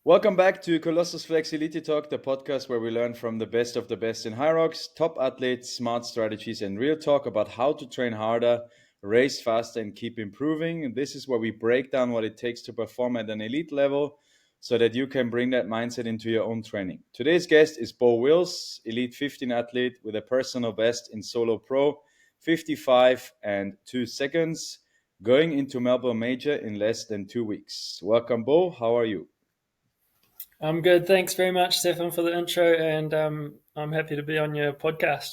Welcome back to Colossus Flex Elite Talk, the podcast where we learn from the best of the best in HYROX, top athletes, smart strategies, and real talk about how to train harder, race faster, and keep improving. And this is where we break down what it takes to perform at an elite level so that you can bring that mindset into your own training. Today's guest is Beau Wills, Elite 15 athlete with a personal best in solo pro, 55 and 2 seconds, going into Melbourne Major in less than 2 weeks. Welcome, Beau. How are you? I'm good. Thanks very much, Stefan, for the intro, and I'm happy to be on your podcast.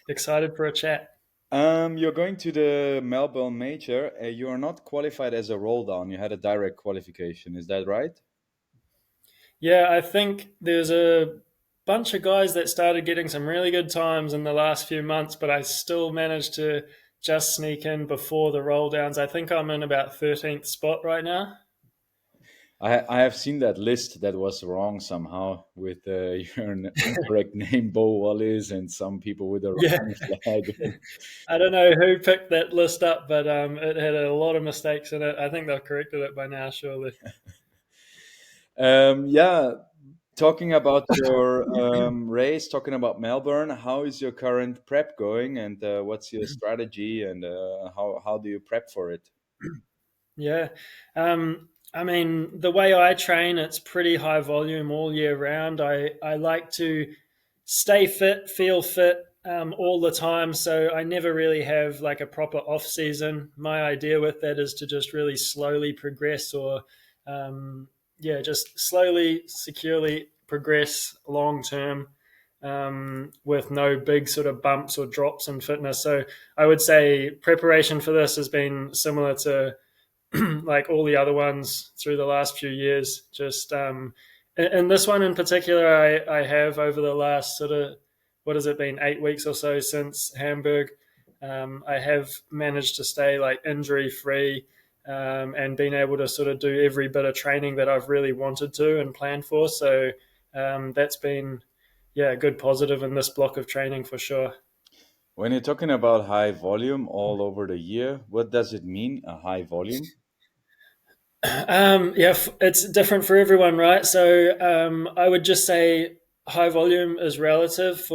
Excited for a chat. You're going to the Melbourne Major. You are not qualified as a roll down. You had a direct qualification. Is that right? Yeah, I think there's a bunch of guys that started getting some really good times in the last few months, but I still managed to just sneak in before the roll downs. I think I'm in about 13th spot right now. I have seen that list that was wrong somehow with your incorrect name, Beau Wills, and some people with the Yeah, wrong flag. I don't know who picked that list up, but it had a lot of mistakes in it. I think they've corrected it by now, surely. Yeah, talking about your race, talking about Melbourne, how is your current prep going, and what's your strategy, and how do you prep for it? Yeah. I mean, the way I train, it's pretty high volume all year round. I like to stay fit, feel fit all the time. So I never really have like a proper off season. My idea with that is to just really slowly progress or, just slowly, securely progress long term with no big sort of bumps or drops in fitness. So I would say preparation for this has been similar to like all the other ones through the last few years. Just and this one in particular, I have over the last sort of what has it been 8 weeks or so since Hamburg. I have managed to stay like injury free and been able to sort of do every bit of training that I've really wanted to and planned for. So that's been a good positive in this block of training for sure. When you're talking about high volume all over the year, what does it mean, a high volume? It's different for everyone, right? So I would just say high volume is relative.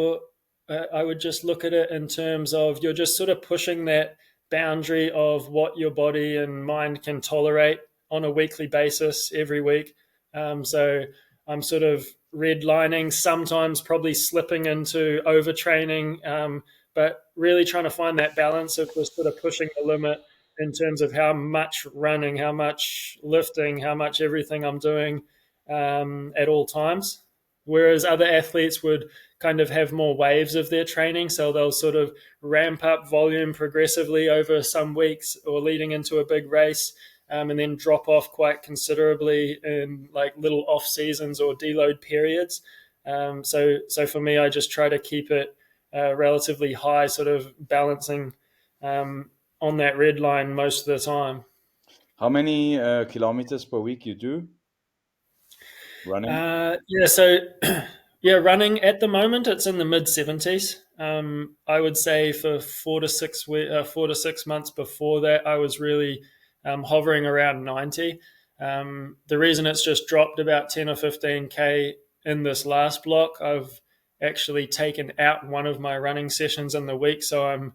I would just look at it in terms of you're just sort of pushing that boundary of what your body and mind can tolerate on a weekly basis every week. So I'm sort of redlining, sometimes probably slipping into overtraining, but really trying to find that balance of just sort of pushing the limit in terms of how much running, how much lifting, how much everything I'm doing at all times. Whereas other athletes would kind of have more waves of their training. So they'll sort of ramp up volume progressively over some weeks or leading into a big race. And then drop off quite considerably in like little off seasons or deload periods. So for me, I just try to keep it relatively high, sort of balancing on that red line most of the time. How many kilometers per week you do running? So running at the moment it's in the mid 70s. I would say for 4 to 6 months before that, I was really hovering around 90. The reason it's just dropped about 10 or 15k in this last block, I've actually taken out one of my running sessions in the week, so I'm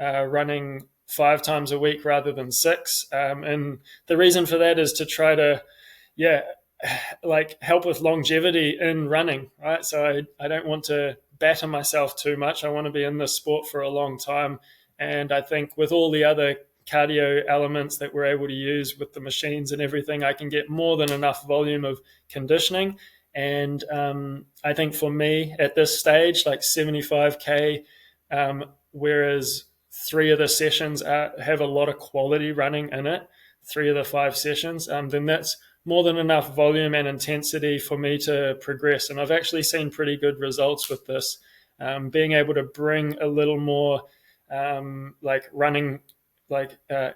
running 5 times a week rather than six. And the reason for that is to try to, like help with longevity in running, right? So I don't want to batter myself too much. I want to be in this sport for a long time. And I think with all the other cardio elements that we're able to use with the machines and everything, I can get more than enough volume of conditioning. And I think for me at this stage, like 75k, whereas 3 of the sessions have a lot of quality running in it, 3 of the 5 sessions, then that's more than enough volume and intensity for me to progress. And I've actually seen pretty good results with this, being able to bring a little more like running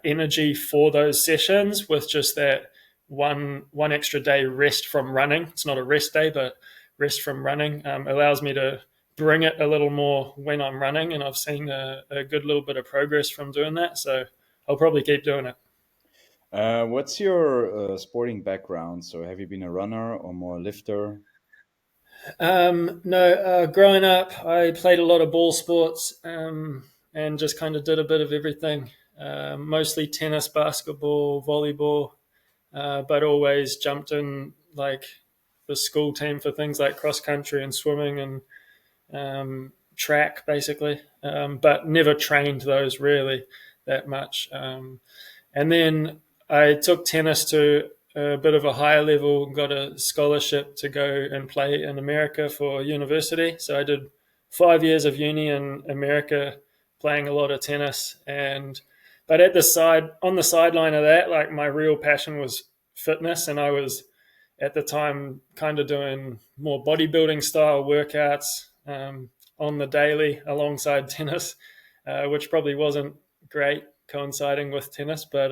energy for those sessions with just that one extra day rest from running. It's not a rest day, but rest from running allows me to bring it a little more when I'm running, and I've seen a good little bit of progress from doing that. So I'll probably keep doing it. What's your sporting background? So, have you been a runner or more a lifter? No, growing up, I played a lot of ball sports and just kind of did a bit of everything. Mostly tennis, basketball, volleyball, but always jumped in like the school team for things like cross country and swimming and track, basically. But never trained those really that much. And then I took tennis to a bit of a higher level, got a scholarship to go and play in America for university. So I did 5 years of uni in America playing a lot of tennis. But at the side, on the sideline of that, like my real passion was fitness. And I was at the time kind of doing more bodybuilding style workouts on the daily alongside tennis, which probably wasn't great coinciding with tennis, but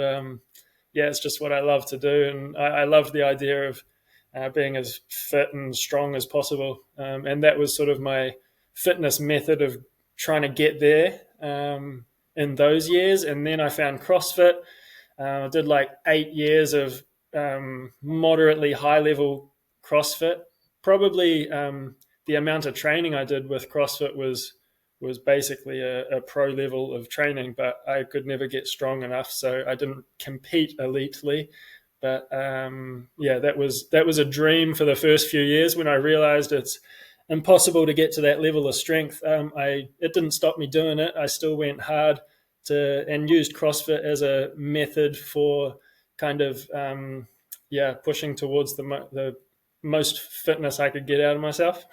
yeah, it's just what I love to do, and I loved the idea of being as fit and strong as possible, and that was sort of my fitness method of trying to get there in those years. And then I found CrossFit. I did like 8 years of moderately high level CrossFit. Probably the amount of training I did with CrossFit was basically a pro level of training, but I could never get strong enough, so I didn't compete elitely. But yeah, that was a dream for the first few years. When I realized it's impossible to get to that level of strength, it didn't stop me doing it. I still went hard and used CrossFit as a method for kind of yeah, pushing towards the most fitness I could get out of myself.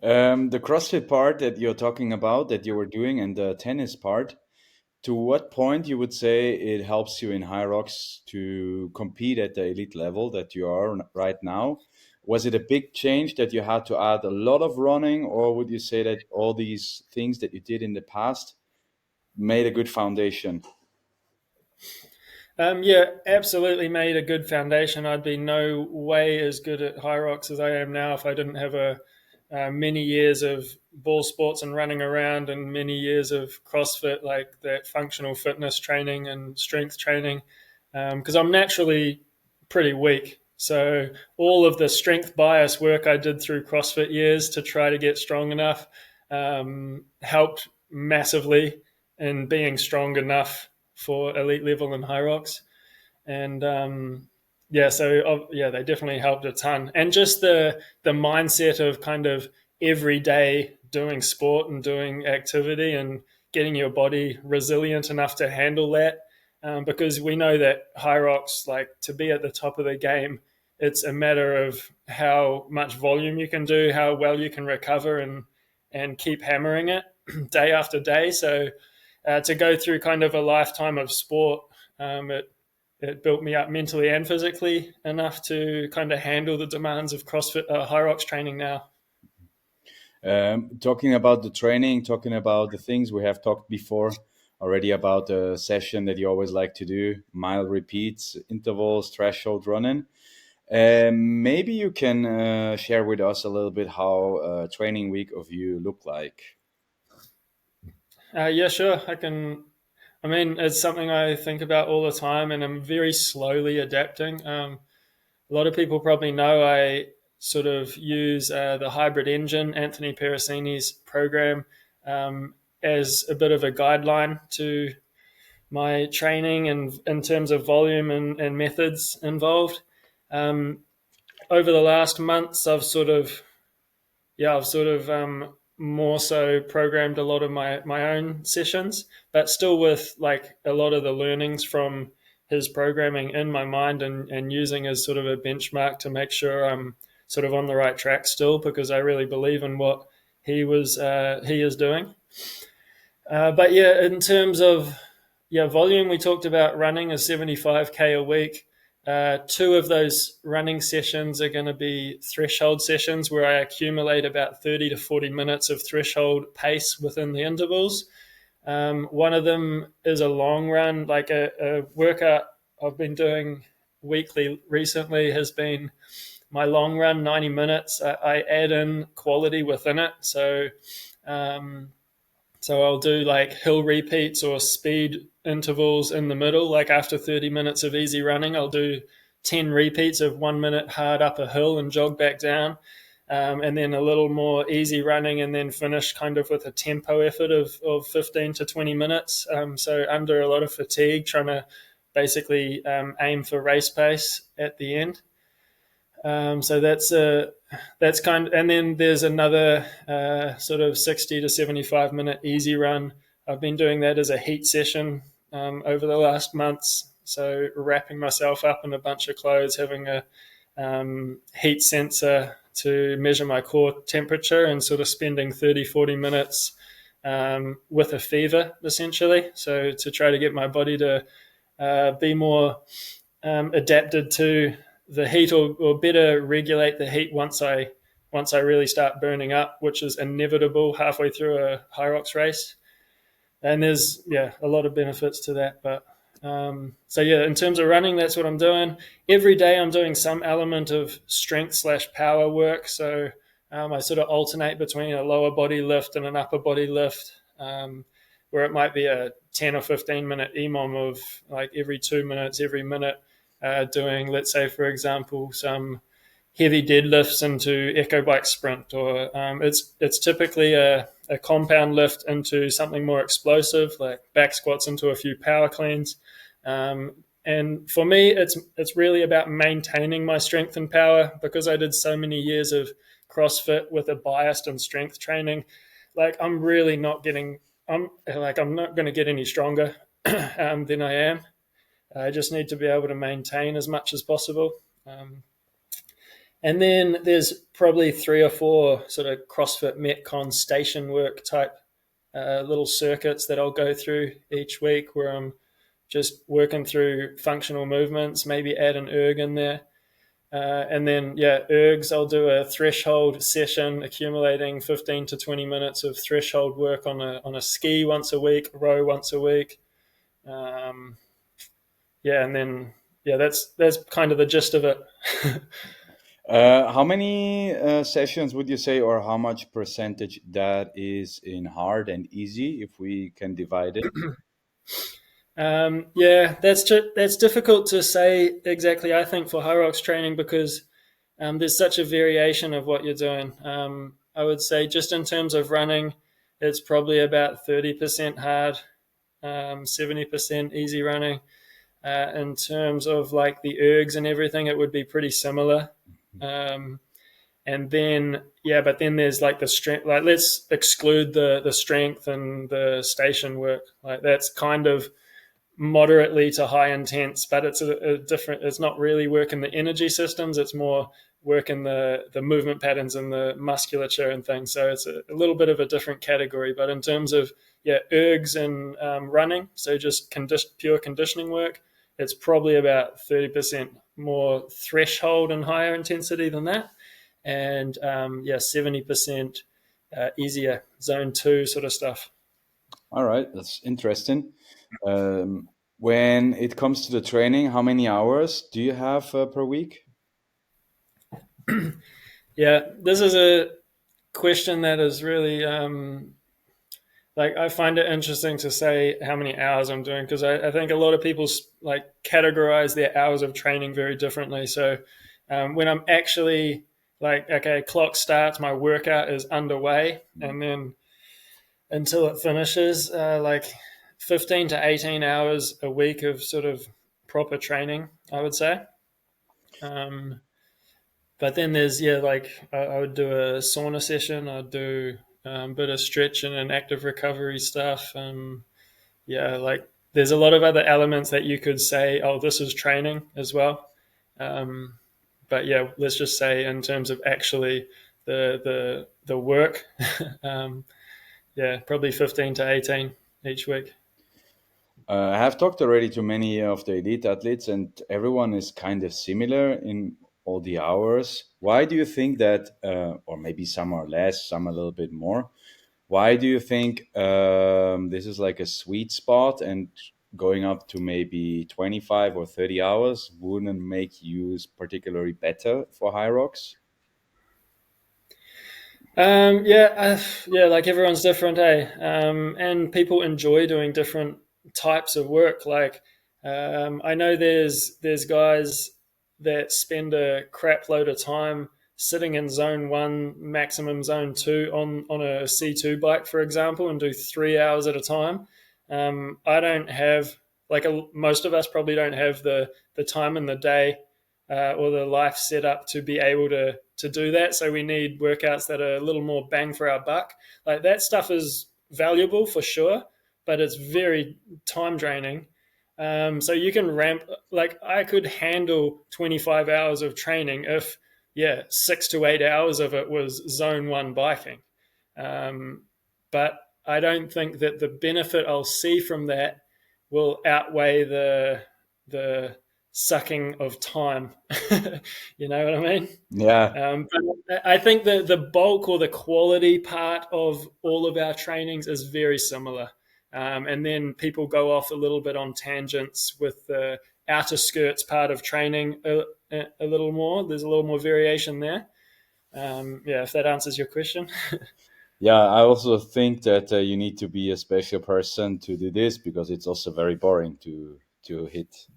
The CrossFit part that you're talking about, that you were doing, and the tennis part, to what point you would say it helps you in HYROX to compete at the elite level that you are right now? Was it a big change that you had to add a lot of running, or would you say that all these things that you did in the past made a good foundation? Yeah, absolutely made a good foundation. I'd be no way as good at HYROX as I am now if I didn't have many years of ball sports and running around, and many years of CrossFit, like that functional fitness training and strength training. Because I'm naturally pretty weak. So all of the strength bias work I did through CrossFit years to try to get strong enough helped massively in being strong enough for elite level in HYROX. And yeah, so yeah, they definitely helped a ton. And just the mindset of kind of every day doing sport and doing activity and getting your body resilient enough to handle that. Because we know that HYROX, like to be at the top of the game, it's a matter of how much volume you can do, how well you can recover, and keep hammering it day after day. So to go through kind of a lifetime of sport, it built me up mentally and physically enough to kind of handle the demands of CrossFit HYROX training now. Talking about the training, talking about the things we have talked before already about the session that you always like to do, mile repeats, intervals, threshold running. Maybe you can share with us a little bit how a training week of you look like. Yeah, sure. I can. I mean, it's something I think about all the time, and I'm very slowly adapting. A lot of people probably know I sort of use the hybrid engine, Anthony Pericini's program, as a bit of a guideline to my training and in terms of volume and methods involved. Um, Over the last months, I've sort of more so programmed a lot of my own sessions, but still with like a lot of the learnings from his programming in my mind, and using as sort of a benchmark to make sure I'm sort of on the right track still, because I really believe in what he is doing. But yeah, in terms of volume, we talked about running a 75K a week. Two of those running sessions are going to be threshold sessions where I accumulate about 30 to 40 minutes of threshold pace within the intervals. One of them is a long run, like a workout I've been doing weekly recently has been my long run, 90 minutes. I add in quality within it. So So I'll do like hill repeats or speed intervals in the middle. Like after 30 minutes of easy running, I'll do 10 repeats of 1 minute hard up a hill and jog back down. And then a little more easy running, and then finish kind of with a tempo effort of 15 to 20 minutes. So under a lot of fatigue, trying to basically aim for race pace at the end. So that's kind of, and then there's another sort of 60 to 75 minute easy run. I've been doing that as a heat session over the last months. So wrapping myself up in a bunch of clothes, having a heat sensor to measure my core temperature, and sort of spending 30, 40 minutes with a fever, essentially. So to try to get my body to be more adapted to the heat, or better regulate the heat once I really start burning up, which is inevitable halfway through a HYROX race. And there's a lot of benefits to that. But so in terms of running, that's what I'm doing. Every day I'm doing some element of strength/power work. So I sort of alternate between a lower body lift and an upper body lift, where it might be a 10 or 15 minute EMOM of like every 2 minutes, every minute, doing, let's say, for example, some heavy deadlifts into echo bike sprint, or it's typically a compound lift into something more explosive, like back squats into a few power cleans. And for me, it's really about maintaining my strength and power, because I did so many years of CrossFit with a bias in strength training. Like I'm not going to get any stronger than I am. I just need to be able to maintain as much as possible. And then there's probably 3 or 4 sort of CrossFit Metcon station work type little circuits that I'll go through each week, where I'm just working through functional movements, maybe add an erg in there. And then, ergs, I'll do a threshold session, accumulating 15 to 20 minutes of threshold work on a ski once a week, row once a week. And then, that's kind of the gist of it. How many sessions would you say, or how much percentage that is in hard and easy, if we can divide it? That's difficult to say exactly, I think, for HYROX training, because there's such a variation of what you're doing. I would say just in terms of running, it's probably about 30% hard, 70% easy running. In terms of like the ergs and everything, it would be pretty similar. And then, but then there's like the strength, like let's exclude the strength and the station work. Like that's kind of moderately to high intense, but it's a different, it's not really work in the energy systems. It's more work in the movement patterns and the musculature and things. So it's a little bit of a different category. But in terms of, ergs and running, so just pure conditioning work, it's probably about 30% more threshold and higher intensity than that. And 70% easier zone 2 sort of stuff. All right, that's interesting. When it comes to the training, how many hours do you have per week? This is a question that is really I find it interesting to say how many hours I'm doing, because I think a lot of people like categorize their hours of training very differently. So when I'm actually like, okay, clock starts, my workout is underway, and then until it finishes, like 15 to 18 hours a week of sort of proper training, I would say. But then there's, I would do a sauna session, I'd do a bit of stretching and active recovery stuff. There's a lot of other elements that you could say, oh, this is training as well. But let's just say in terms of actually the work, probably 15 to 18 each week. I have talked already to many of the elite athletes, and everyone is kind of similar in all the hours. Why do you think that, or maybe some are less, some a little bit more? Why do you think this is like a sweet spot, and going up to maybe 25 or 30 hours wouldn't make you particularly better for HYROX? Yeah, like everyone's different, eh? And people enjoy doing different types of work. Like, I know there's guys that spend a crap load of time sitting in zone one, maximum zone two on a C2 bike, for example, and do 3 hours at a time. I don't have most of us probably don't have the time in the day or the life set up to be able to do that. So we need workouts that are a little more bang for our buck. Like that stuff is valuable for sure, but it's very time draining. So you can ramp, like I could handle 25 hours of training if, yeah, 6 to 8 hours of it was zone one biking. Um, but I don't think that the benefit I'll see from that will outweigh the sucking of time. You know what I mean? Yeah. But I think the bulk or the quality part of all of our trainings is very similar. And then people go off a little bit on tangents with the outer skirts part of training a little more. There's a little more variation there. Yeah, if that answers your question. Yeah, I also think that you need to be a special person to do this because it's also very boring to hit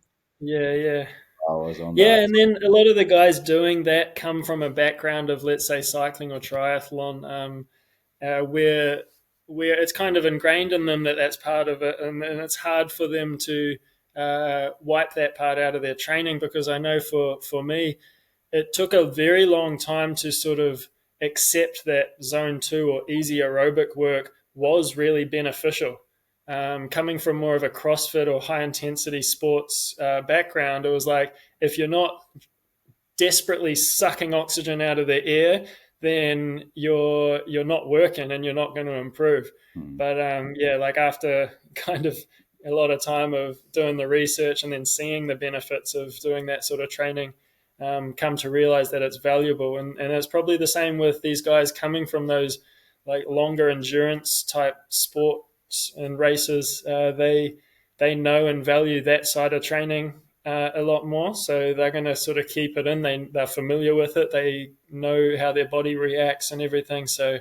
Yeah, yeah. hours on that. Yeah, and then a lot of the guys doing that come from a background of, let's say, cycling or triathlon. Where it's kind of ingrained in them that that's part of it, and it's hard for them to wipe that part out of their training because I know for me, it took a very long time to sort of accept that zone two or easy aerobic work was really beneficial. Coming from more of a CrossFit or high intensity sports background, it was like if you're not desperately sucking oxygen out of the air, then you're not working and you're not going to improve. Hmm. But yeah, like after kind of a lot of time of doing the research and then seeing the benefits of doing that sort of training, come to realize that it's valuable. And it's probably the same with these guys coming from those like longer endurance type sports and races. They know and value that side of training a lot more. So they're going to sort of keep it in. They're familiar with it. They know how their body reacts and everything. So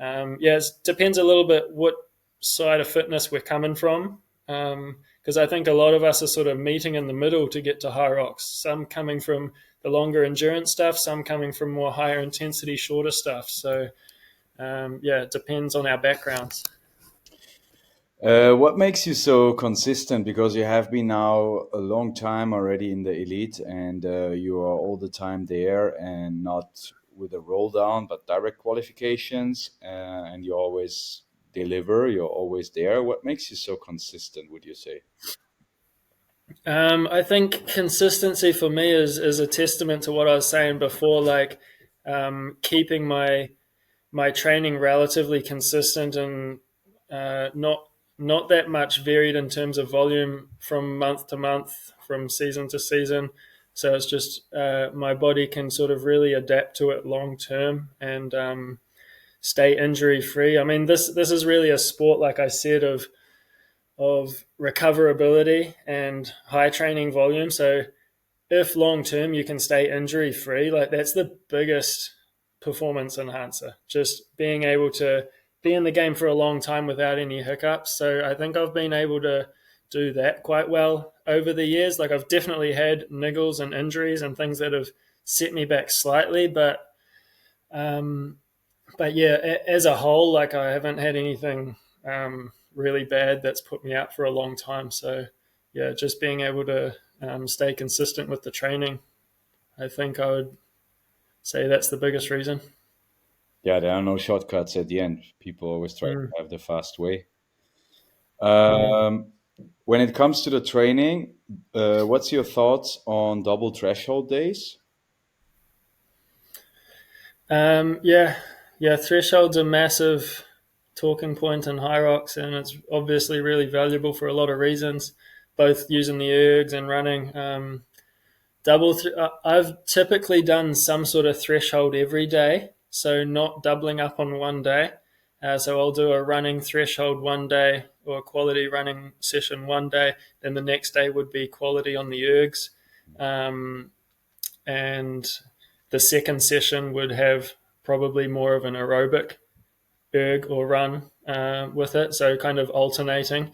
yeah, it depends a little bit what side of fitness we're coming from. Because I think a lot of us are sort of meeting in the middle to get to HYROX. Some coming from the longer endurance stuff, some coming from more higher intensity, shorter stuff. So yeah, it depends on our backgrounds. What makes you so consistent? Because you have been now a long time already in the elite, and you are all the time there, and not with a roll down, but direct qualifications, and you always deliver. You're always there. What makes you so consistent? Would you say? I think consistency for me is a testament to what I was saying before, like keeping my training relatively consistent and not that much varied in terms of volume from month to month, from season to season. So it's just my body can sort of really adapt to it long term and stay injury free. I mean, this is really a sport, like I said, of recoverability and high training volume. So if long term you can stay injury free, like that's the biggest performance enhancer. Just being able to be in the game for a long time without any hiccups. So I think I've been able to do that quite well over the years. Like I've definitely had niggles and injuries and things that have set me back slightly, um, but yeah, as a whole, like I haven't had anything really bad that's put me out for a long time. So yeah, just being able to stay consistent with the training, I think I would say that's the biggest reason. Yeah, there are no shortcuts at the end. People always try to Mm, have the fast way. mm. Um, when it comes to the training, what's your thoughts on double threshold days? Yeah, yeah. Threshold's a massive talking point in HYROX, and it's obviously really valuable for a lot of reasons, both using the ergs and running. I've typically done some sort of threshold every day, so not doubling up on one day. So I'll do a running threshold one day or a quality running session one day, then the next day would be quality on the ergs, and the second session would have probably more of an aerobic erg or run with it. So kind of alternating.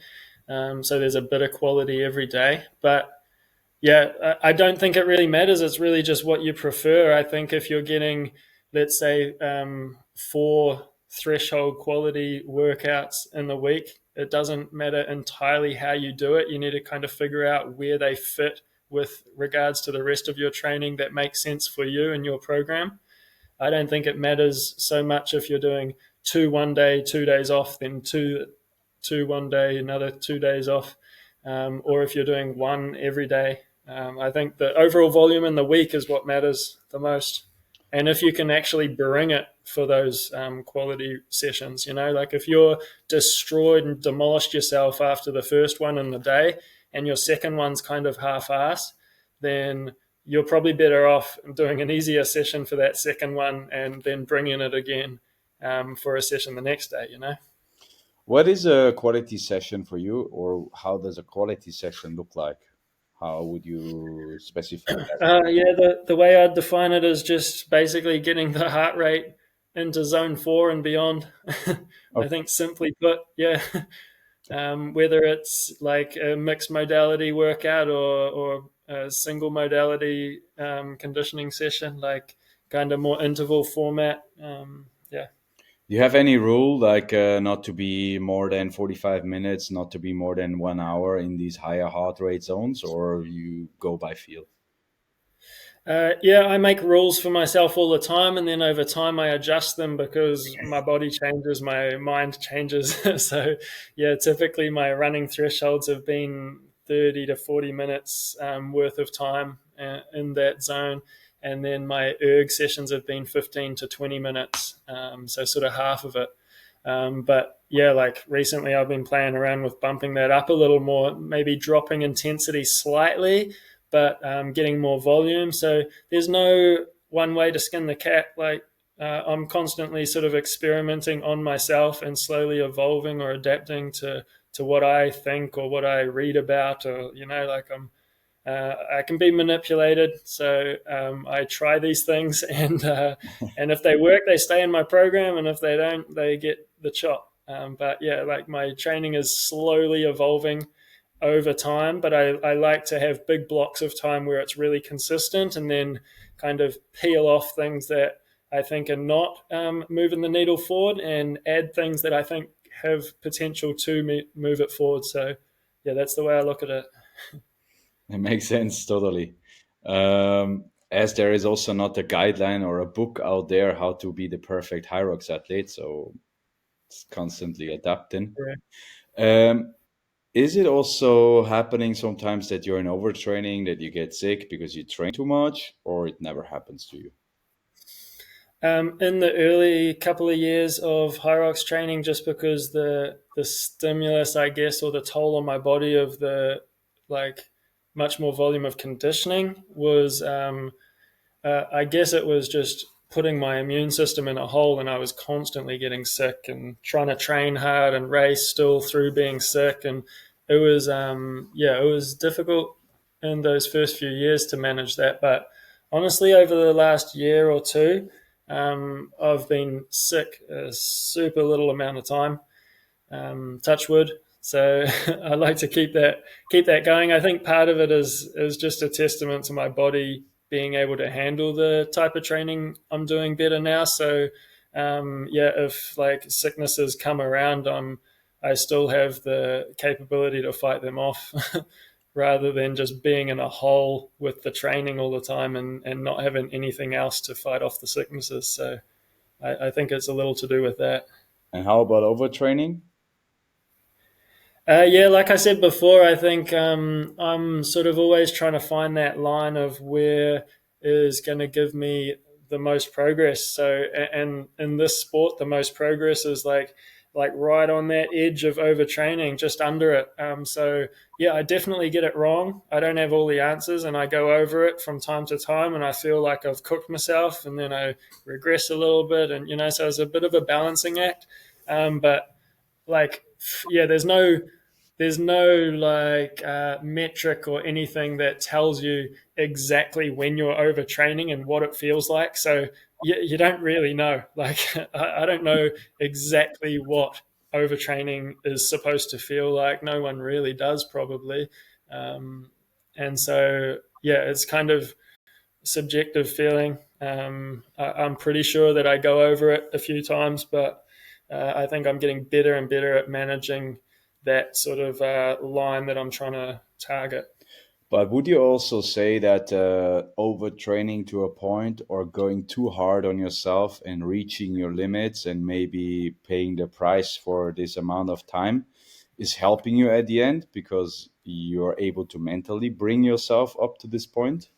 So there's a bit of quality every day. But yeah, I don't think it really matters. It's really just what you prefer. I think if you're getting, let's say, 4 threshold quality workouts in the week, it doesn't matter entirely how you do it. You need to kind of figure out where they fit with regards to the rest of your training that makes sense for you and your program. I don't think it matters so much if you're doing 2 1 day, 2 days off, then two 1 day, another 2 days off, or if you're doing one every day. I think the overall volume in the week is what matters the most. And if you can actually bring it for those quality sessions, like if you're destroyed and demolished yourself after the first one in the day and your second one's kind of half-ass, then you're probably better off doing an easier session for that second one and then bringing it again for a session the next day. What is a quality session for you, or how does a quality session look like? How would you specify that? Yeah, the way I'd define it is just basically getting the heart rate into zone 4 and beyond. I Okay. think simply put, yeah. Whether it's like a mixed modality workout or a single modality conditioning session, like kind of more interval format. Yeah. Do you have any rule like not to be more than 45 minutes, not to be more than 1 hour in these higher heart rate zones, or you go by feel? Yeah, I make rules for myself all the time, and then over time I adjust them because my body changes, my mind changes. So, yeah, typically my running thresholds have been 30 to 40 minutes worth of time in that zone. And then my erg sessions have been 15 to 20 minutes, so sort of half of it. But yeah, like recently I've been playing around with bumping that up a little more, maybe dropping intensity slightly, but getting more volume. So there's no one way to skin the cat. Like I'm constantly sort of experimenting on myself and slowly evolving or adapting to what I think or what I read about, or like I can be manipulated, so I try these things, and if they work, they stay in my program, and if they don't, they get the chop. But yeah, like my training is slowly evolving over time, but I like to have big blocks of time where it's really consistent, and then kind of peel off things that I think are not moving the needle forward, and add things that I think have potential to move it forward. So yeah, that's the way I look at it. It makes sense totally. As there is also not a guideline or a book out there how to be the perfect HYROX athlete, so it's constantly adapting. Yeah. Um, is it also happening sometimes that you're in overtraining, that you get sick because you train too much, or it never happens to you? In the early couple of years of HYROX training, just because the stimulus, I guess, or the toll on my body of the like much more volume of conditioning was, I guess, it was just putting my immune system in a hole, and I was constantly getting sick and trying to train hard and race still through being sick, and it was, yeah, it was difficult in those first few years to manage that, but honestly, over the last year or two. I've been sick a super little amount of time. Touch wood. So I like to keep that going. I think part of it is just a testament to my body being able to handle the type of training I'm doing better now. So yeah, if like sicknesses come around, I still have the capability to fight them off. Rather than just being in a hole with the training all the time and not having anything else to fight off the sicknesses. So I think it's a little to do with that. And how about overtraining? Yeah, like I said before, I think I'm sort of always trying to find that line of where is going to give me the most progress. So, and in this sport, the most progress is like right on that edge of overtraining, just under it. So, yeah, I definitely get it wrong. I don't have all the answers, and I go over it from time to time, and I feel like I've cooked myself, and then I regress a little bit, and so it's a bit of a balancing act. But like, yeah, there's no there's no like metric or anything that tells you exactly when you're overtraining and what it feels like. So you don't really know. Like I don't know exactly what overtraining is supposed to feel like. No one really does, probably. And so yeah, it's kind of subjective feeling. I'm pretty sure that I go over it a few times, but I think I'm getting better and better at managing that sort of line that I'm trying to target. But would you also say that overtraining to a point or going too hard on yourself and reaching your limits and maybe paying the price for this amount of time is helping you at the end because you're able to mentally bring yourself up to this point?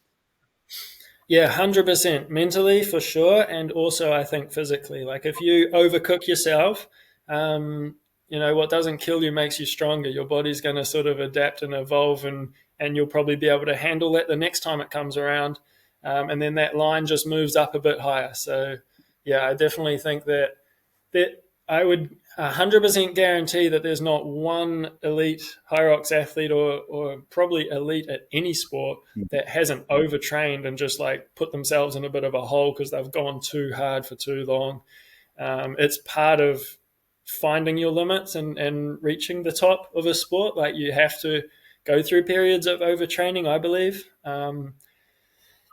Yeah, 100% mentally for sure, and also I think physically. Like if you overcook yourself, what doesn't kill you makes you stronger. Your body's going to sort of adapt and evolve, and you'll probably be able to handle that the next time it comes around, and then that line just moves up a bit higher. So, yeah, I definitely think that I would 100% guarantee that there's not one elite HYROX athlete or probably elite at any sport that hasn't overtrained and just like put themselves in a bit of a hole because they've gone too hard for too long. It's part of finding your limits and reaching the top of a sport. Like you have to go through periods of overtraining, I believe.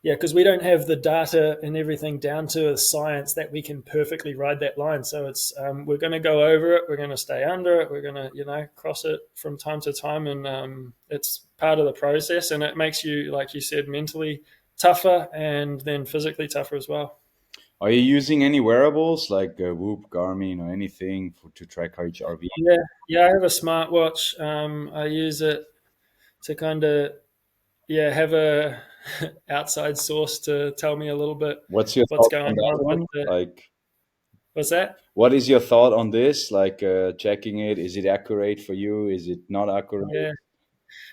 Yeah, because we don't have the data and everything down to a science that we can perfectly ride that line. So it's we're going to go over it, we're going to stay under it, we're going to cross it from time to time, and it's part of the process. And it makes you, like you said, mentally tougher and then physically tougher as well. Are you using any wearables like Whoop, Garmin, or anything to track HRV? Yeah, I have a smartwatch. I use it to kind of have a outside source to tell me a little bit What's your what's thought on going that on with one? the. Like, What's that? what is your thought on this? Like, checking it, is it accurate for you? Is it not accurate? Yeah.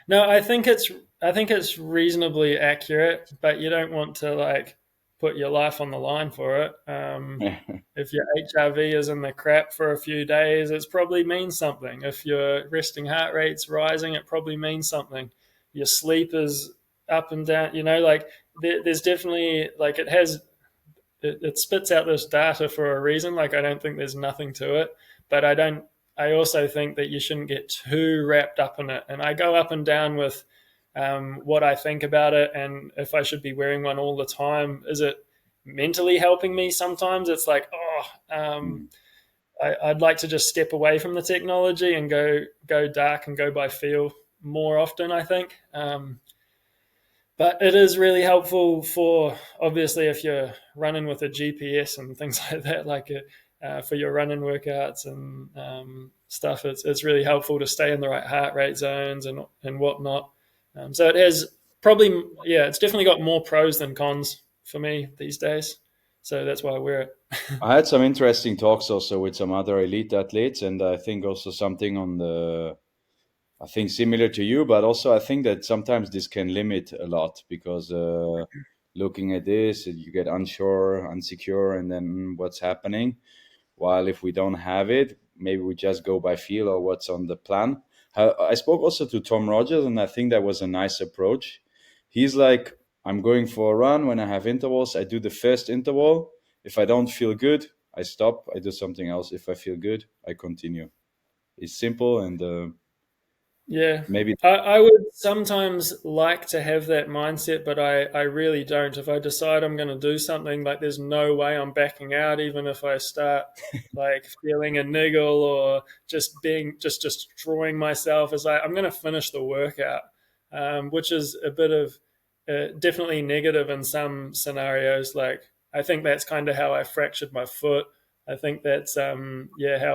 No, I think it's reasonably accurate, but you don't want to like put your life on the line for it. If your HRV is in the crap for a few days, it's probably means something. If your resting heart rate's rising, it probably means something. Your sleep is up and down. Like there's definitely like it spits out this data for a reason. Like I don't think there's nothing to it, but I also think that you shouldn't get too wrapped up in it. And I go up and down with what I think about it, and if I should be wearing one all the time. Is it mentally helping me? Sometimes it's like, Mm. I'd like to just step away from the technology and go dark and go by feel more often. I think. But it is really helpful for obviously if you're running with a GPS and things like that, like for your running workouts and stuff. It's really helpful to stay in the right heart rate zones and whatnot. So it has probably it's definitely got more pros than cons for me these days. So that's why I wear it. I had some interesting talks also with some other elite athletes, and I think also something on I think similar to you, but also I think that sometimes this can limit a lot because looking at this, you get unsure, unsecure, and then what's happening. While if we don't have it, maybe we just go by feel or what's on the plan. I spoke also to Tom Rogers, and I think that was a nice approach. He's like, I'm going for a run when I have intervals. I do the first interval. If I don't feel good, I stop. I do something else. If I feel good, I continue. It's simple and Yeah. maybe. I would sometimes like to have that mindset, but I really don't. If I decide I'm going to do something, like there's no way I'm backing out, even if I start like feeling a niggle or just destroying myself. It's like I'm going to finish the workout, which is a bit of definitely negative in some scenarios. Like I think that's kind of how I fractured my foot. I think that's how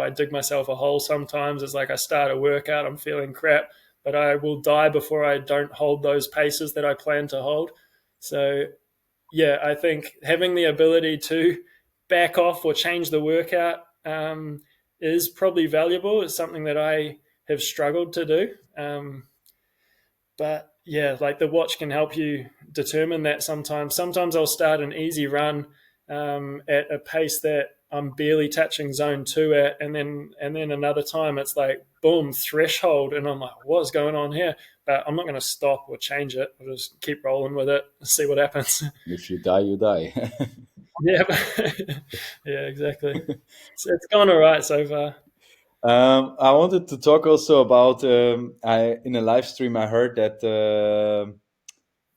I dig myself a hole sometimes. It's like I start a workout, I'm feeling crap, but I will die before I don't hold those paces that I plan to hold. So yeah, I think having the ability to back off or change the workout is probably valuable. It's something that I have struggled to do. But yeah, like the watch can help you determine that sometimes. Sometimes I'll start an easy run at a pace that I'm barely touching zone 2 at, and then another time it's like boom, threshold. And I'm like, what's going on here? But I'm not going to stop or change it. I'll just keep rolling with it and see what happens. If you die, you die. Yeah. Yeah, exactly. So it's gone all right so far. I wanted to talk also about I in a live stream I heard that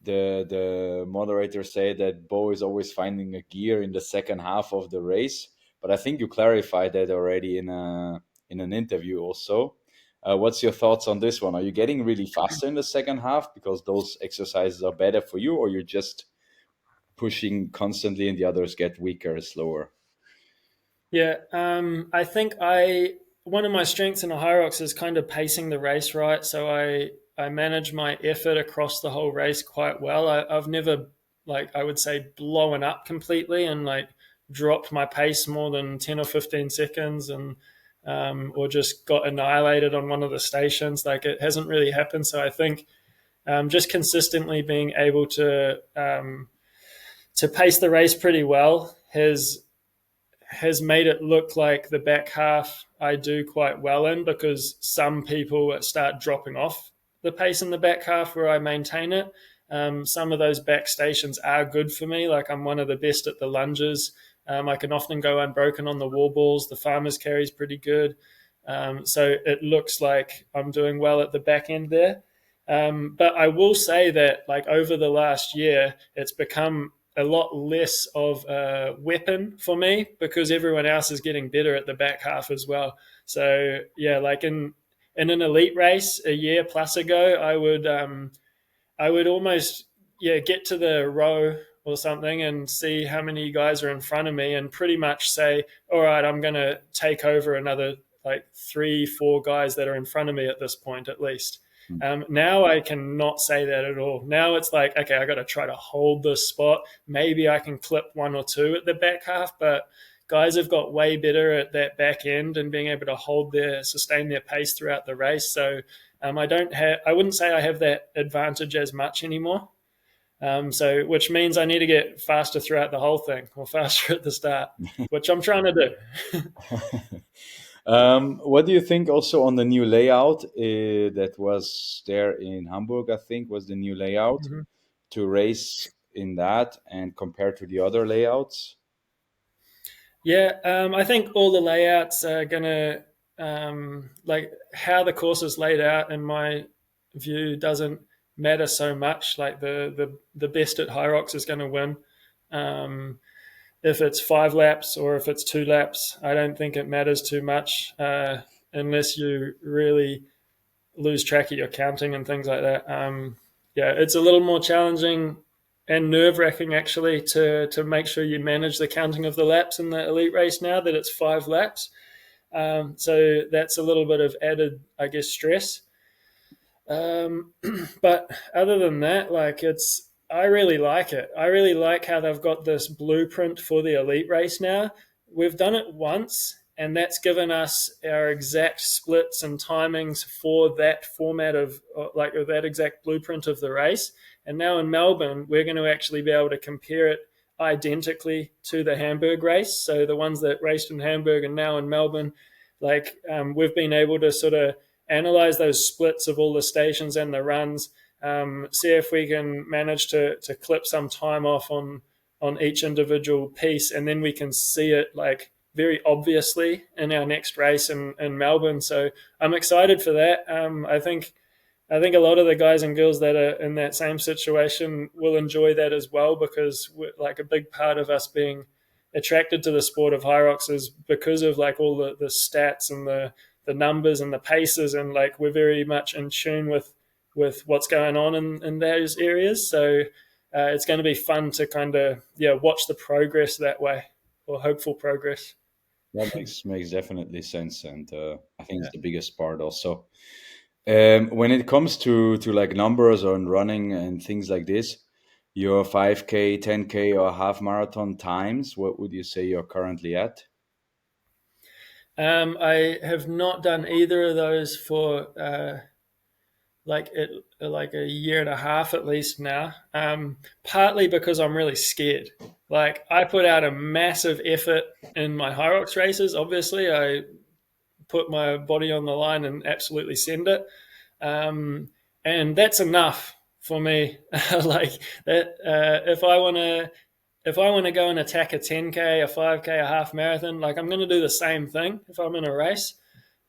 the moderator said that Beau is always finding a gear in the second half of the race, but I think you clarified that already in an interview also. What's your thoughts on this one? Are you getting really faster in the second half because those exercises are better for you, or you're just pushing constantly and the others get weaker, slower? Yeah, I think I one of my strengths in a HYROX is kind of pacing the race right. So I manage my effort across the whole race quite well. I've never, like, I would say, blown up completely and like dropped my pace more than 10 or 15 seconds, and or just got annihilated on one of the stations. Like, it hasn't really happened. So I think just consistently being able to pace the race pretty well has made it look like the back half I do quite well in, because some people start dropping off the pace in the back half where I maintain it. Some of those back stations are good for me. Like, I'm one of the best at the lunges. I can often go unbroken on the wall balls. The farmer's carry is pretty good. So it looks like I'm doing well at the back end there. But I will say that, like, over the last year, it's become a lot less of a weapon for me because everyone else is getting better at the back half as well. So yeah, like in an elite race a year plus ago, I would almost, yeah, get to the row or something and see how many guys are in front of me and pretty much say, all right, I'm going to take over another like 3, 4 guys that are in front of me at this point at least. Now I cannot say that at all. Now it's like, okay, I got to try to hold this spot. Maybe I can clip 1 or 2 at the back half, but guys have got way better at that back end and being able to sustain their pace throughout the race. So I wouldn't say I have that advantage as much anymore. So which means I need to get faster throughout the whole thing, or faster at the start, which I'm trying to do. What do you think also on the new layout that was there in Hamburg? I think was the new layout Mm-hmm. to race in that and compared to the other layouts. Yeah, I think all the layouts are gonna like how the course is laid out. In my view, doesn't matter so much. Like the best at HYROX is going to win. If it's 5 laps or if it's 2 laps, I don't think it matters too much unless you really lose track of your counting and things like that. Yeah, it's a little more challenging and nerve wracking actually to make sure you manage the counting of the laps in the elite race now that it's 5 laps. So that's a little bit of added, I guess, stress. But other than that, like, I really like it. I really like how they've got this blueprint for the elite race now. We've done it once, and that's given us our exact splits and timings for that format of like that exact blueprint of the race. And now in Melbourne, we're going to actually be able to compare it identically to the Hamburg race. So the ones that raced in Hamburg and now in Melbourne, like, we've been able to sort of analyze those splits of all the stations and the runs, see if we can manage to clip some time off on each individual piece, and then we can see it like very obviously in our next race in Melbourne. So I'm excited for that. I think a lot of the guys and girls that are in that same situation will enjoy that as well, because like a big part of us being attracted to the sport of HYROX is because of like all the stats and the numbers and the paces, and like we're very much in tune with what's going on in those areas. So it's going to be fun to kind of watch the progress that way, or hopeful progress. That makes definitely sense, and I think it's Yeah. the biggest part also. When it comes to like numbers on running and things like this, your 5K, 10K, or half marathon times, what would you say you're currently at? I have not done either of those for like a year and a half at least now. Partly because I'm really scared. Like, I put out a massive effort in my HYROX races. Obviously, I put my body on the line and absolutely send it. And that's enough for me. Like that, if I want to go and attack a 10K, a 5K, a half marathon, like I'm going to do the same thing if I'm in a race.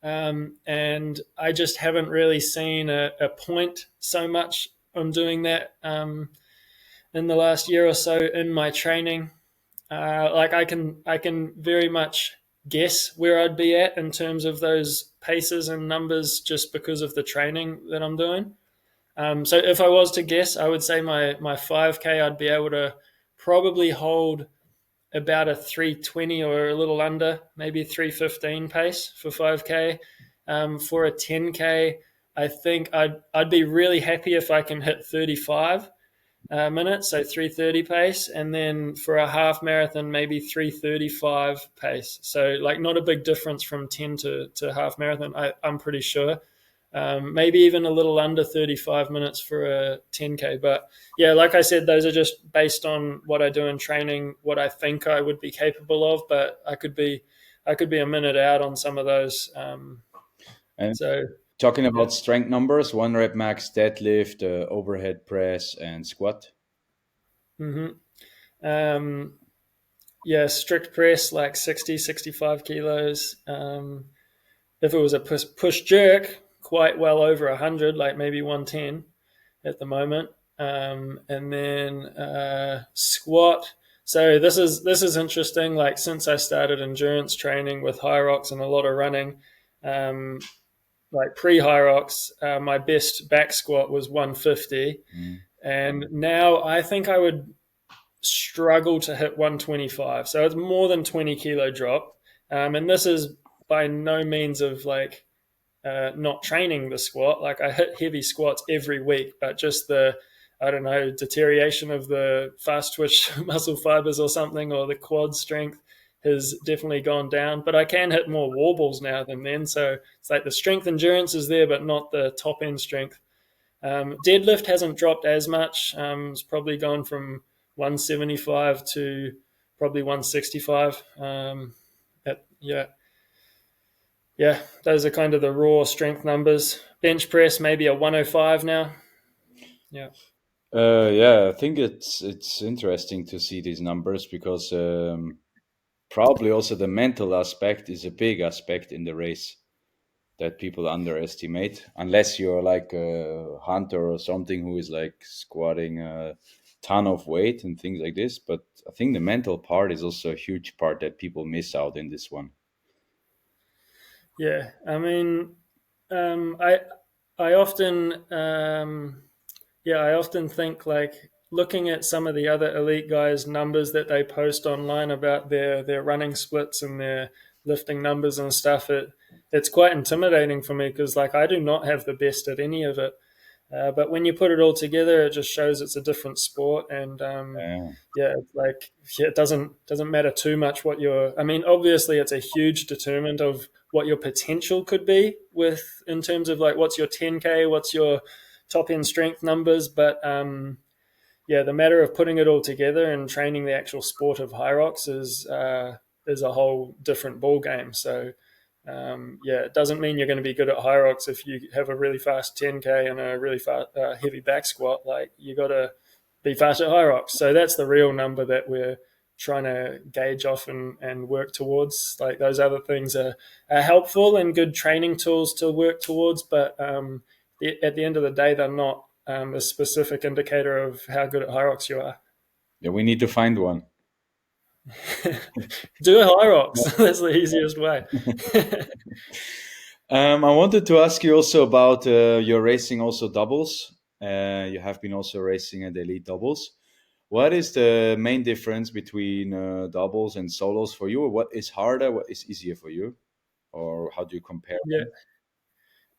And I just haven't really seen a point so much on doing that in the last year or so in my training. Like I can very much guess where I'd be at in terms of those paces and numbers just because of the training that I'm doing. So if I was to guess, I would say my 5K I'd be able to probably hold about a 320 or a little under, maybe 315 pace for 5K. For a 10K, I think I'd be really happy if I can hit 35 minutes, so 330 pace, and then for a half marathon, maybe 335 pace. So like not a big difference from 10 to half marathon, I'm pretty sure. Maybe even a little under 35 minutes for a 10K. But yeah, like I said, those are just based on what I do in training, what I think I would be capable of, but I could be a minute out on some of those. And So talking about strength numbers, 1 rep max deadlift, overhead press, and squat. mm-hmm. Yeah, strict press like 60, 65 kilos. If it was a push jerk, quite well over 100, like maybe 110 at the moment. And then squat. So this is interesting. Like since I started endurance training with HYROX and a lot of running, like pre-HYROX, my best back squat was 150, and now I think I would struggle to hit 125. So it's more than 20 kilo drop, and this is by no means of like not training the squat. Like I hit heavy squats every week, but just the, I don't know, deterioration of the fast twitch muscle fibers or something, or the quad strength has definitely gone down. But I can hit more wall balls now than then. So it's like the strength endurance is there, but not the top end strength. Deadlift hasn't dropped as much. It's probably gone from 175 to probably 165. Yeah, yeah, those are kind of the raw strength numbers. Bench press, maybe a 105 now. Yeah. Yeah, I think it's interesting to see these numbers because probably also the mental aspect is a big aspect in the race that people underestimate, unless you're like a hunter or something who is like squatting a ton of weight and things like this. But I think the mental part is also a huge part that people miss out in this one. Yeah. I mean, I often I often think like looking at some of the other elite guys' numbers that they post online about their running splits and their lifting numbers and stuff. It's quite intimidating for me because like I do not have the best at any of it. But when you put it all together, it just shows it's a different sport, and Yeah. yeah, like yeah, it doesn't matter too much what your. I mean, obviously, it's a huge determinant of what your potential could be with in terms of like what's your 10K, what's your top end strength numbers, but yeah, the matter of putting it all together and training the actual sport of HYROX is a whole different ball game. So yeah, it doesn't mean you're going to be good at HYROX if you have a really fast 10K and a really fast, heavy back squat. Like you got to be fast at HYROX. So that's the real number that we're trying to gauge off and work towards. Like those other things are helpful and good training tools to work towards, but at the end of the day, they're not a specific indicator of how good at HYROX you are. Yeah, we need to find one. Do a HYROX. That's the easiest way. I wanted to ask you also about your racing also doubles. You have been also racing at elite doubles. What is the main difference between doubles and solos for you? What is harder? What is easier for you? Or how do you compare Yeah.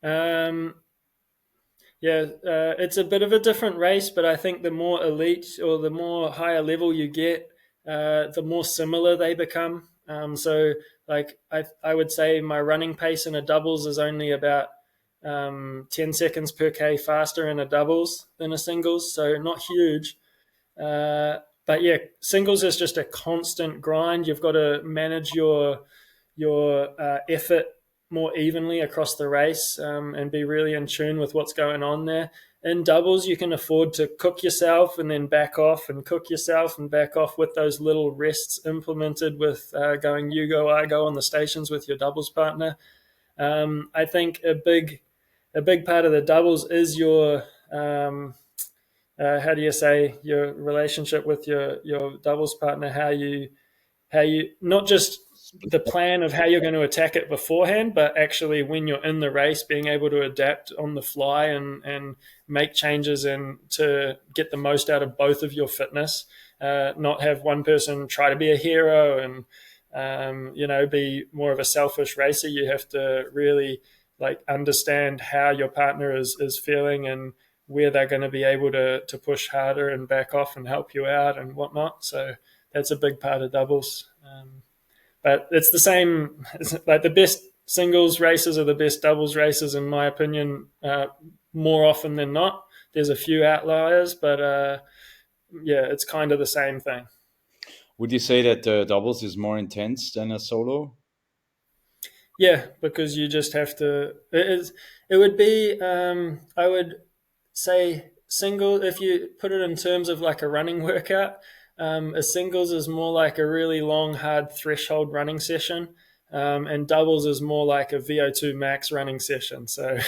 them? Yeah, it's a bit of a different race, but I think the more elite or the more higher level you get, the more similar they become. So, like, I would say my running pace in a doubles is only about 10 seconds per K faster in a doubles than a singles, so not huge. But yeah, singles is just a constant grind. You've got to manage your effort more evenly across the race, and be really in tune with what's going on there. In doubles, you can afford to cook yourself and then back off and cook yourself and back off with those little rests implemented with going you go, I go on the stations with your doubles partner. I think a big part of the doubles is your how do you say, your relationship with your doubles partner, how you not just Split the up. plan of how you're going to attack it beforehand, but actually when you're in the race, being able to adapt on the fly and make changes and to get the most out of both of your fitness. Not have one person try to be a hero and be more of a selfish racer. You have to really like understand how your partner is feeling and where they're going to be able to push harder and back off and help you out and whatnot. So that's a big part of doubles. But it's the same. It's like the best singles races are the best doubles races, in my opinion. More often than not, there's a few outliers, but yeah, it's kind of the same thing. Would you say that doubles is more intense than a solo? Yeah, because you just have to. It would be. I would say single. If you put it in terms of like a running workout, a singles is more like a really long, hard threshold running session, and doubles is more like a VO2 max running session. So,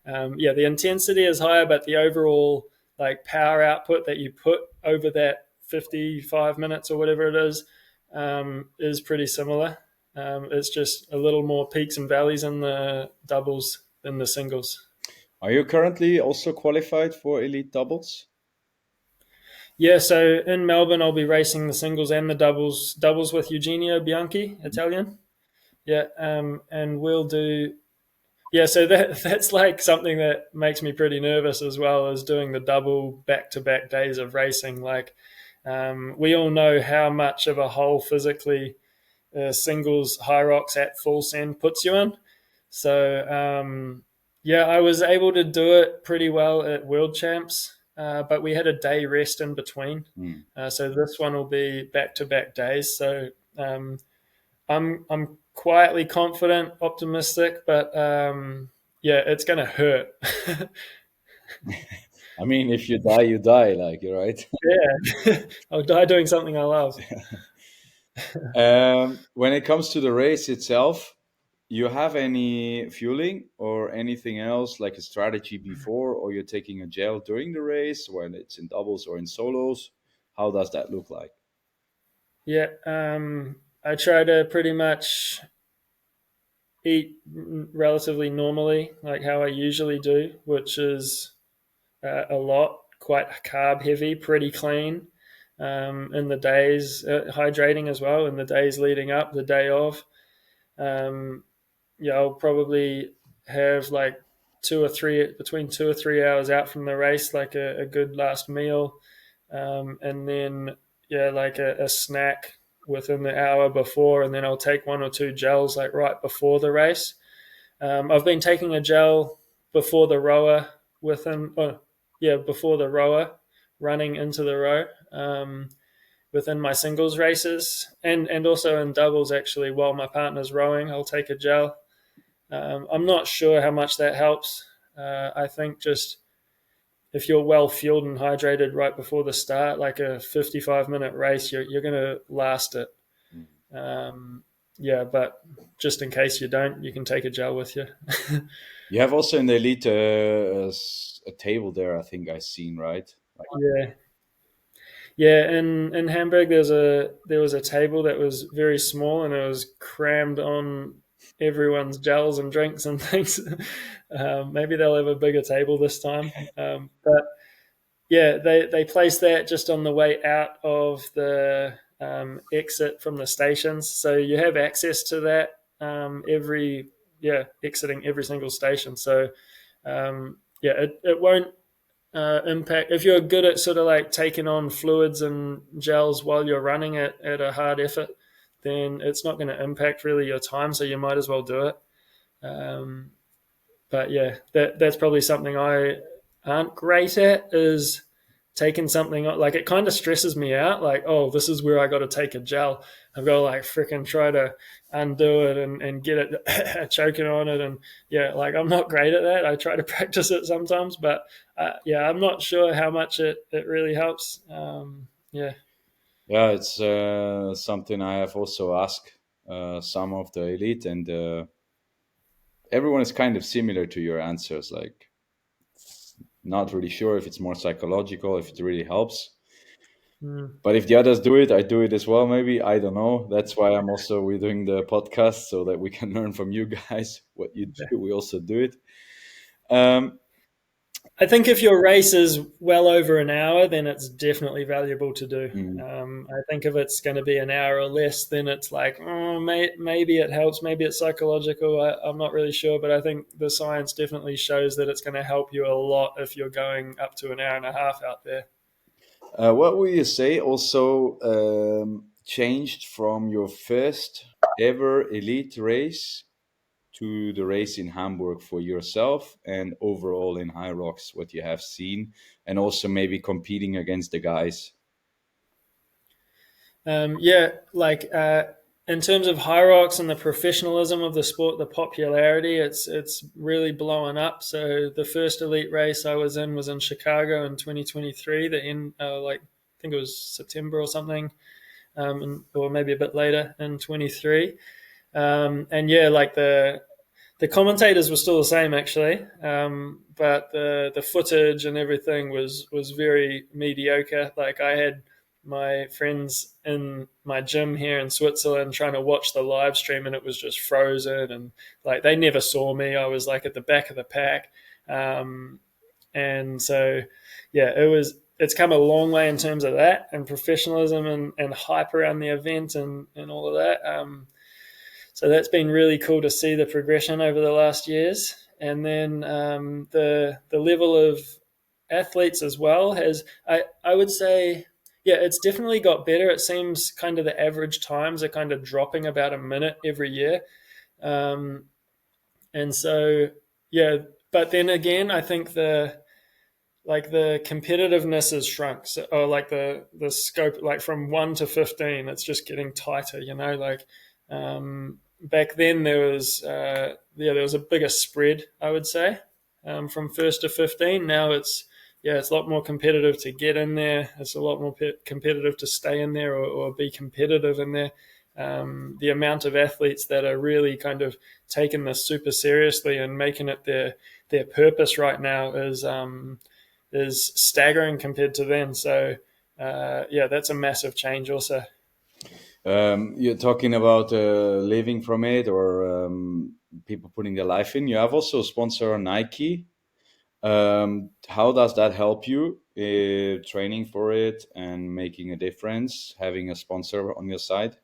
yeah, the intensity is higher, but the overall like power output that you put over that 55 minutes or whatever it is pretty similar. It's just a little more peaks and valleys in the doubles than the singles. Are you currently also qualified for elite doubles? Yeah, so in Melbourne, I'll be racing the singles and the doubles. Doubles with Eugenio Bianchi, Italian. Yeah, and we'll do. Yeah, so that's like something that makes me pretty nervous as well as doing the double back-to-back days of racing. Like, we all know how much of a hole physically singles HYROX at full send puts you in. So yeah, I was able to do it pretty well at World Champs, but we had a day rest in between. Hmm. So this one will be back to back days. So I'm quietly confident, optimistic, but yeah, it's going to hurt. I mean, if you die, you die, like, you're right. Yeah, I'll die doing something I love. When it comes to the race itself, you have any fueling or anything else like a strategy before, or you're taking a gel during the race when it's in doubles or in solos? How does that look like? Yeah, I try to pretty much eat relatively normally, like how I usually do, which is a lot, quite carb heavy, pretty clean. In the days, hydrating as well in the days leading up, the day of. Um, yeah, I'll probably have like between 2 or 3 hours out from the race, like a good last meal, and then yeah, like a snack within the hour before, and then I'll take one or two gels like right before the race. I've been taking a gel before the rower within, oh, yeah, before the rower, running into the row, within my singles races, and also in doubles actually while my partner's rowing, I'll take a gel. I'm not sure how much that helps. I think just if you're well fueled and hydrated right before the start, like a 55-minute race, you're going to last it. Um, yeah, but just in case you don't, you can take a gel with you. You have also in the elite a table there, I think I've seen, right? Like, Yeah, yeah. In Hamburg, there was a table that was very small, and it was crammed on everyone's gels and drinks and things. Maybe they'll have a bigger table this time. But yeah, they place that just on the way out of the exit from the stations, so you have access to that every yeah exiting every single station. So yeah, it won't impact if you're good at sort of like taking on fluids and gels while you're running at a hard effort. Then it's not going to impact really your time, so you might as well do it. Um, but yeah, that's probably something I aren't great at is taken something like it kind of stresses me out. Like, oh, this is where I got to take a gel. I've got to like freaking try to undo it and get it choking on it. And yeah, like I'm not great at that. I try to practice it sometimes, but yeah, I'm not sure how much it really helps. Yeah. Yeah, it's something I have also asked some of the elite, and everyone is kind of similar to your answers. Like, not really sure if it's more psychological, if it really helps. Mm. But if the others do it, I do it as well. Maybe, I don't know. That's why we're doing the podcast, so that we can learn from you guys what you do. We also do it. Um, I think if your race is well over an hour, then it's definitely valuable to do. mm, I think if it's going to be an hour or less, then it's like, oh, maybe it helps, maybe it's psychological. I'm not really sure, but I think the science definitely shows that it's going to help you a lot if you're going up to an hour and a half out there. what would you say also changed from your first ever elite race to the race in Hamburg for yourself and overall in HYROX, what you have seen, and also maybe competing against the guys? Yeah, like in terms of HYROX and the professionalism of the sport, the popularity, it's really blowing up. So the first elite race I was in Chicago in 2023. The end, like I think it was September or something, or maybe a bit later in 23. And yeah, like the commentators were still the same actually, but the footage and everything was very mediocre. Like I had my friends in my gym here in Switzerland trying to watch the live stream, and it was just frozen, and like they never saw me. I was like at the back of the pack, and so yeah, it's come a long way in terms of that and professionalism and hype around the event and all of that. So that's been really cool to see the progression over the last years. And then the level of athletes as well has, I would say, yeah, it's definitely got better. It seems kind of the average times are kind of dropping about a minute every year. Um, and so, yeah, but then again, I think the competitiveness has shrunk, so, or like the scope, like from 1 to 15, it's just getting tighter. Like back then there was a bigger spread, I would say, from first to 15. Now it's a lot more competitive to get in there. It's a lot more competitive to stay in there or be competitive in there. The amount of athletes that are really kind of taking this super seriously and making it their purpose right now is staggering compared to then. So yeah, that's a massive change also. You're talking about living from it, or people putting their life in. You have also sponsor Nike. How does that help you training for it and making a difference, having a sponsor on your side?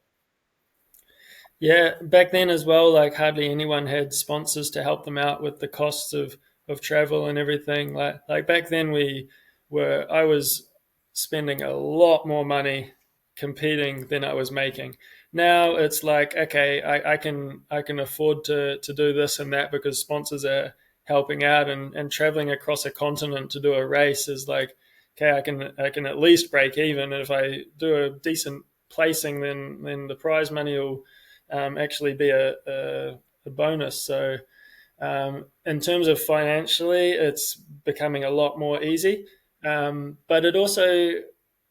Yeah, back then as well, like hardly anyone had sponsors to help them out with the costs of travel and everything. Like back then I was spending a lot more money competing than I was making. Now it's like, okay, I can afford to do this and that because sponsors are helping out, and traveling across a continent to do a race is like, okay, I can at least break even. And if I do a decent placing, then the prize money will actually be a bonus. So in terms of financially, it's becoming a lot more easy, but it also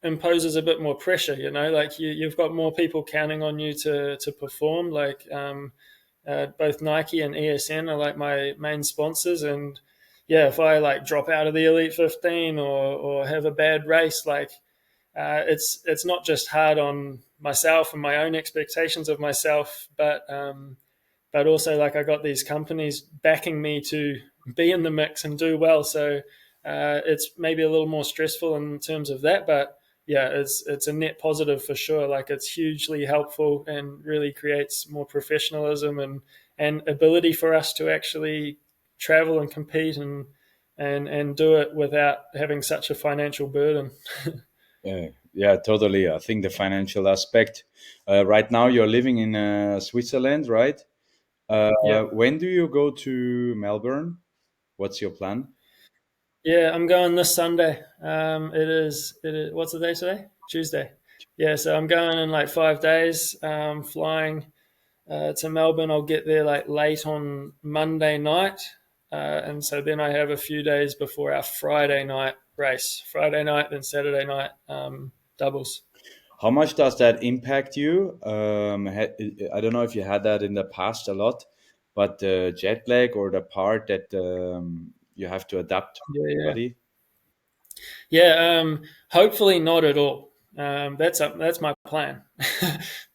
imposes a bit more pressure. Like you've got more people counting on you to perform. Like both Nike and ESN are like my main sponsors, and yeah, if I like drop out of the Elite 15 or have a bad race, like it's not just hard on myself and my own expectations of myself, but also like I got these companies backing me to be in the mix and do well. So it's maybe a little more stressful in terms of that, but yeah, it's a net positive for sure. Like it's hugely helpful and really creates more professionalism and ability for us to actually travel and compete and do it without having such a financial burden. Yeah, yeah, totally. I think the financial aspect. Right now, you're living in Switzerland, right? Yeah. When do you go to Melbourne? What's your plan? Yeah, I'm going this Sunday. It is. What's the day today? Tuesday. Yeah, so I'm going in like 5 days. Flying to Melbourne. I'll get there like late on Monday night, and so then I have a few days before our Friday night race. Friday night, then Saturday night doubles. How much does that impact you? I don't know if you had that in the past a lot, but the jet lag or the part that you have to adapt to Yeah, your yeah. body. Yeah, hopefully not at all. That's my plan.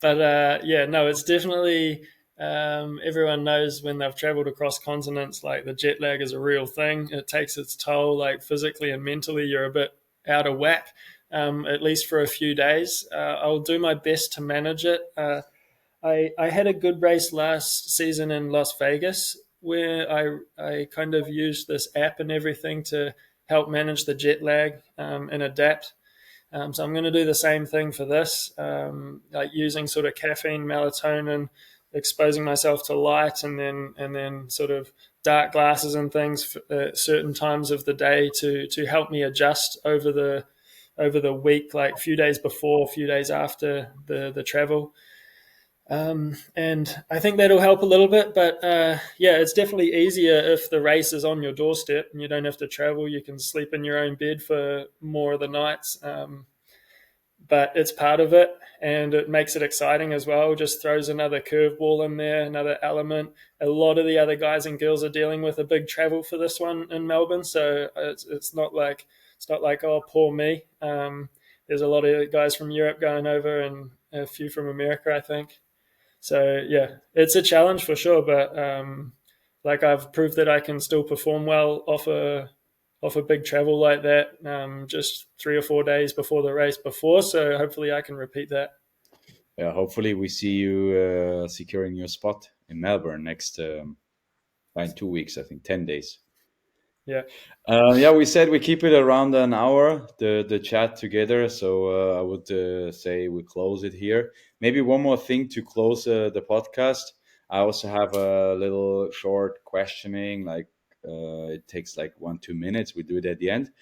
But yeah, no, it's definitely everyone knows when they've traveled across continents, like the jet lag is a real thing. It takes its toll, like physically and mentally. You're a bit out of whack, at least for a few days. I'll do my best to manage it. I had a good race last season in Las Vegas where I kind of used this app and everything to help manage the jet lag and adapt. So I'm going to do the same thing for this, like using sort of caffeine, melatonin, exposing myself to light, and then sort of dark glasses and things at certain times of the day to help me adjust over the week, like a few days before, a few days after the travel. And I think that'll help a little bit. But yeah, it's definitely easier if the race is on your doorstep and you don't have to travel. You can sleep in your own bed for more of the nights. But it's part of it, and it makes it exciting as well. Just throws another curveball in there, another element. A lot of the other guys and girls are dealing with a big travel for this one in Melbourne, so it's not like oh, poor me. There's a lot of guys from Europe going over, and a few from America, I think. So yeah, it's a challenge for sure, but like I've proved that I can still perform well off a big travel like that, just 3 or 4 days before the race before. So hopefully I can repeat that. Hopefully, we see you securing your spot in Melbourne next in 2 weeks. I think 10 days. Yeah. Yeah, we said we keep it around an hour, the chat together. So I would say we close it here. Maybe one more thing to close the podcast. I also have a little short questioning, like it takes like 1-2 minutes. We do it at the end.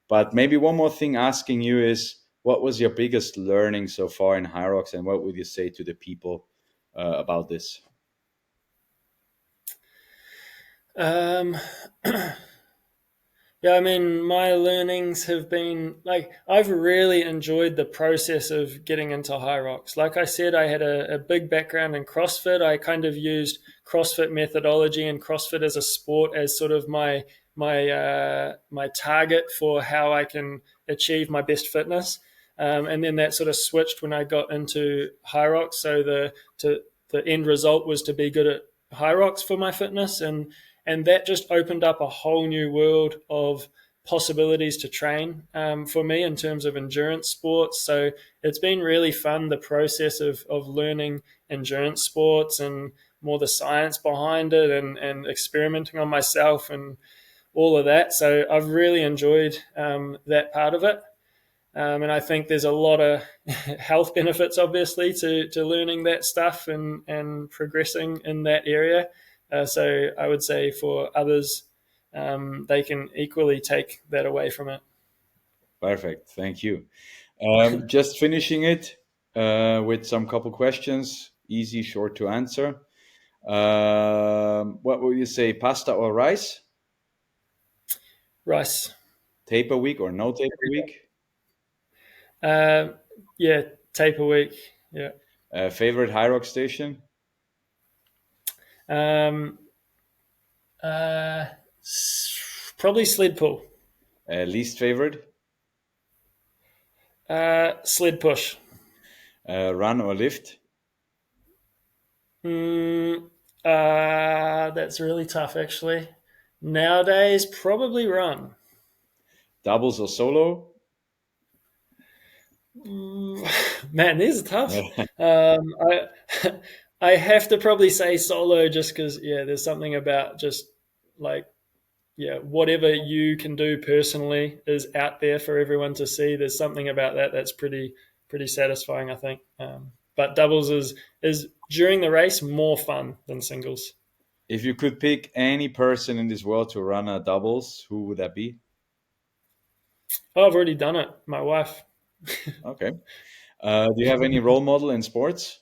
But maybe one more thing asking you is, what was your biggest learning so far in HYROX, and what would you say to the people about this? Um, Yeah, I mean, my learnings have been like I've really enjoyed the process of getting into high rocks. Like I said, I had a big background in CrossFit. I kind of used CrossFit methodology and CrossFit as a sport as sort of my target for how I can achieve my best fitness. And then that sort of switched when I got into high rocks. So the end result was to be good at high rocks for my fitness, and that just opened up a whole new world of possibilities to train for me in terms of endurance sports. So it's been really fun, the process of learning endurance sports and more the science behind it, and experimenting on myself and all of that. So I've really enjoyed that part of it. And I think there's a lot of health benefits, obviously, to learning that stuff and progressing in that area. So I would say for others, they can equally take that away from it. Perfect. Thank you. Just finishing it with some couple questions, easy, short to answer. What would you say, pasta or rice? Rice. Tape a week or no tape a week? Uh, yeah, tape a week. Yeah. Favorite HYROX station? Um, probably sled pull. Least favorite? Sled push. Run or lift? Mm, that's really tough, actually. Nowadays, probably run. Doubles or solo? Man, these are tough. I I have to probably say solo just because yeah, there's something about just like yeah, whatever you can do personally is out there for everyone to see. There's something about that that's pretty satisfying, I think. But doubles is during the race more fun than singles. If you could pick any person in this world to run a doubles, who would that be? Oh, I've already done it. My wife. Okay. Do you have any role model in sports?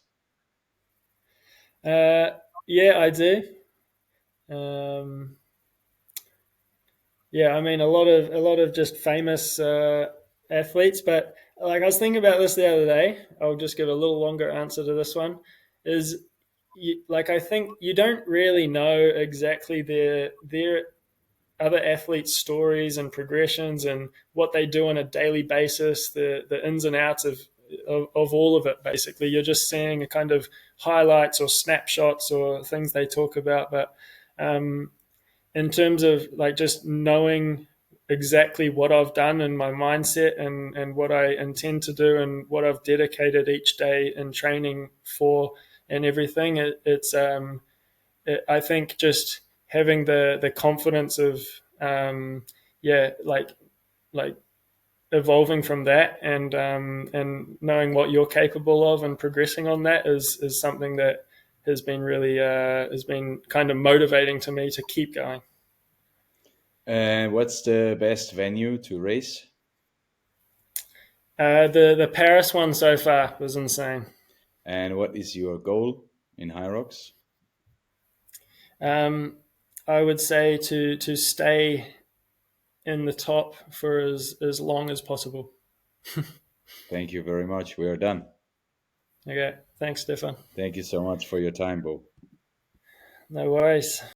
Uh, yeah, I do. Um, yeah, I mean a lot of just famous athletes, but like I was thinking about this the other day. I'll just give a little longer answer to this one. Is like I think you don't really know exactly their other athletes' stories and progressions and what they do on a daily basis, the ins and outs of all of it. Basically, you're just seeing a kind of highlights or snapshots or things they talk about, but um, in terms of like just knowing exactly what I've done and my mindset and what I intend to do and what I've dedicated each day in training for and everything. I think just having the confidence of yeah, like evolving from that and knowing what you're capable of and progressing on that is something that has been kind of motivating to me to keep going. And what's the best venue to race? The Paris one so far was insane. And what is your goal in HYROX? Um, I would say to stay in the top for as long as possible. Thank you very much. We are done. Okay, thanks, Stefan. Thank you so much for your time, Bo. No worries.